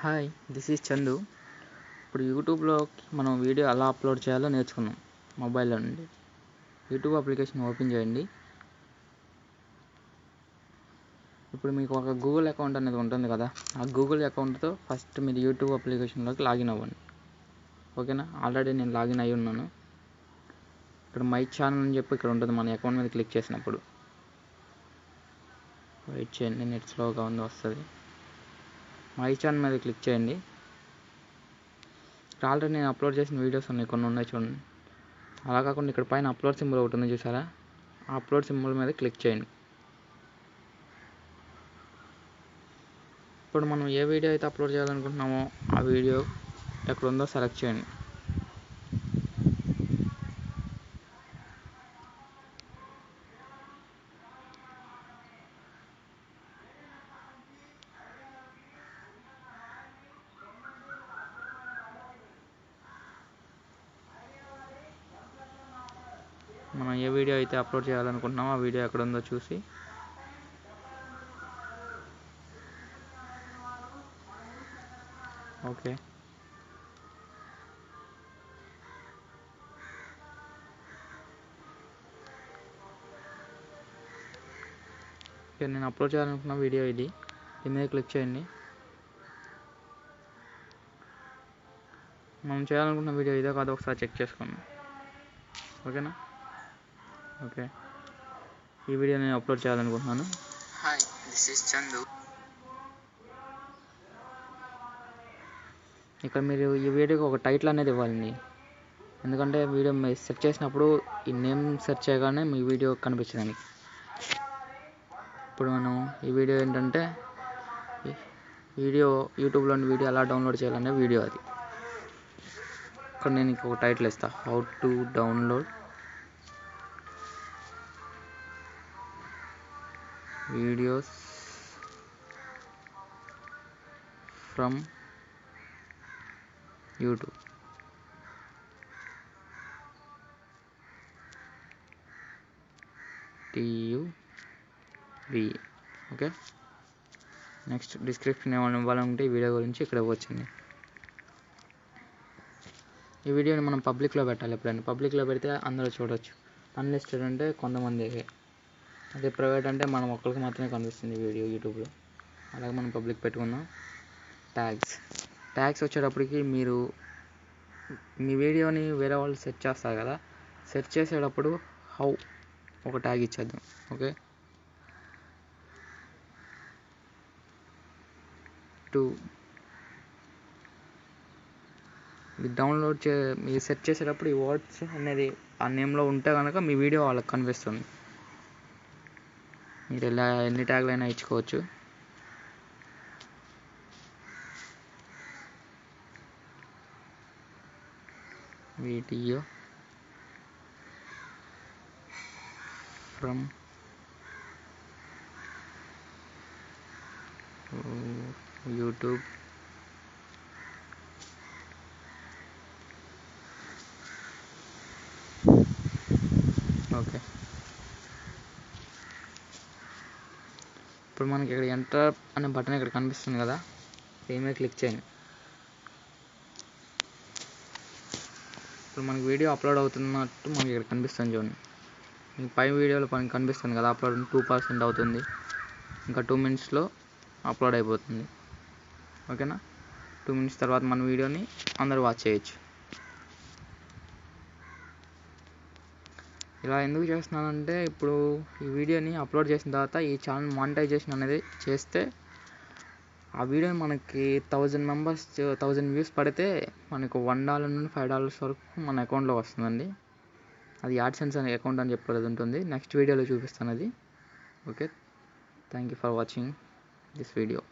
Hi, this is Chandu. ఇప్పుడు యూట్యూబ్లో మనం వీడియో ఎలా అప్లోడ్ చేయాలో నేర్చుకున్నాం. మొబైల్లో నుండి యూట్యూబ్ అప్లికేషన్ ఓపెన్ చేయండి. ఇప్పుడు మీకు ఒక గూగుల్ అకౌంట్ అనేది ఉంటుంది కదా, ఆ గూగుల్ అకౌంట్తో ఫస్ట్ మీరు యూట్యూబ్ అప్లికేషన్లోకి లాగిన్ అవ్వండి. ఓకేనా? ఆల్రెడీ నేను లాగిన్ అయ్యి ఉన్నాను. ఇక్కడ మై ఛానల్ అని చెప్పి ఇక్కడ ఉంటుంది. మన అకౌంట్ మీద క్లిక్ చేసినప్పుడు వెయిట్ చేయండి, నెట్ స్లోగా ఉంది, వస్తుంది. మై ఛానల్ మీద క్లిక్ చేయండి. ఇక్కడ ఆల్రెడీ నేను అప్లోడ్ చేసిన వీడియోస్ ఉన్నాయి, కొన్ని ఉన్నాయి చూడండి. అలా కాకుండా ఇక్కడ పైన అప్లోడ్ సింబల్ ఒకటి ఉంది చూసారా, ఆ అప్లోడ్ సింబల్ మీద క్లిక్ చేయండి. ఇప్పుడు మనం ఏ వీడియో అయితే అప్లోడ్ చేయాలనుకుంటున్నామో ఆ వీడియో ఎక్కడ ఉందో సెలెక్ట్ చేయండి. మనం ఏ వీడియో అయితే అప్లోడ్ చేయాలనుకుంటున్నామో ఆ వీడియో ఎక్కడ ఉందో చూసి ఓకే. నేను అప్లోడ్ చేయాలనుకున్న వీడియో ఇది. దీని మీద క్లిక్ చేయండి. మనం చేయాలనుకున్న వీడియో ఇదే కాదు ఒకసారి చెక్ చేసుకోండి. ఓకేనా? ఓకే, ఈ వీడియో నేను అప్లోడ్ చేయాలనుకుంటున్నాను. Hi, this is Chandu. ఇక్కడ మీరు ఈ వీడియోకి ఒక టైటిల్ అనేది ఇవ్వాలండి. ఎందుకంటే వీడియో మీరు సెర్చ్ చేసినప్పుడు ఈ నేమ్ సెర్చ్ చేయగానే మీ వీడియో కనిపించడానికి. ఇప్పుడు మనం ఈ వీడియో ఏంటంటే వీడియో యూట్యూబ్లోని వీడియో ఎలా డౌన్లోడ్ చేయాలనే వీడియో అది. ఇక్కడ నేను ఇంకొక టైటిల్ ఇస్తాను, how to download videos from YouTube. TUV. Okay. Next description ఏమైనా ఇవ్వాలంటే ఈ వీడియో గురించి ఇక్కడ ఇవ్వచ్చండి. ఈ వీడియోని మనం పబ్లిక్లో పెట్టాలి. ఎప్పుడైనా పబ్లిక్లో పెడితే అందరూ చూడొచ్చు. అన్లిస్టెడ్ అంటే కొంతమందికి, అదే ప్రైవేట్ అంటే మనం ఒక్కరికి మాత్రమే కనిపిస్తుంది వీడియో యూట్యూబ్లో. అలాగే మనం పబ్లిక్ పెట్టుకుందాం. ట్యాగ్స్ వచ్చేటప్పటికి మీరు మీ వీడియోని వేరే వాళ్ళు సెర్చ్ చేస్తారు కదా, సెర్చ్ చేసేటప్పుడు హౌ ఒక ట్యాగ్ ఇచ్చేద్దాం. ఓకే. డౌన్లోడ్ మీరు సెర్చ్ చేసేటప్పుడు ఈ వర్డ్స్ అనేది ఆ నేమ్లో ఉంటే కనుక మీ వీడియో వాళ్ళకి కనిపిస్తుంది. మీరు ఇలా ఎన్ని ట్యాగ్లు అయినా ఇచ్చుకోవచ్చు. Video from YouTube okay. ఇప్పుడు మనకి ఇక్కడ ఎంటర్ అనే బటన్ ఇక్కడ కనిపిస్తుంది కదా, దీని మీద క్లిక్ చేయండి. ఇప్పుడు మనకి వీడియో అప్లోడ్ అవుతున్నట్టు మనకి ఇక్కడ కనిపిస్తుంది చూడండి. మీకు పై వీడియోలో మనకి కనిపిస్తుంది కదా, అప్లోడ్ 2% అవుతుంది. ఇంకా 2 minutesలో అప్లోడ్ అయిపోతుంది. ఓకేనా? 2 minutes తర్వాత మన వీడియోని అందరూ వాచ్ చేయొచ్చు. ఇలా ఎందుకు చేస్తున్నానంటే, ఇప్పుడు ఈ వీడియోని అప్లోడ్ చేసిన తర్వాత ఈ ఛానల్ మానిటైజేషన్ అనేది చేస్తే ఆ వీడియో మనకి 1000 వ్యూస్ పడితే మనకు $1 నుండి $5 వరకు మన అకౌంట్లో వస్తుందండి. అది యాడ్సెన్స్ అనే అకౌంట్ అని చెప్పేది ఉంటుంది. నెక్స్ట్ వీడియోలో చూపిస్తాను అది. Okay, thank you for watching this video.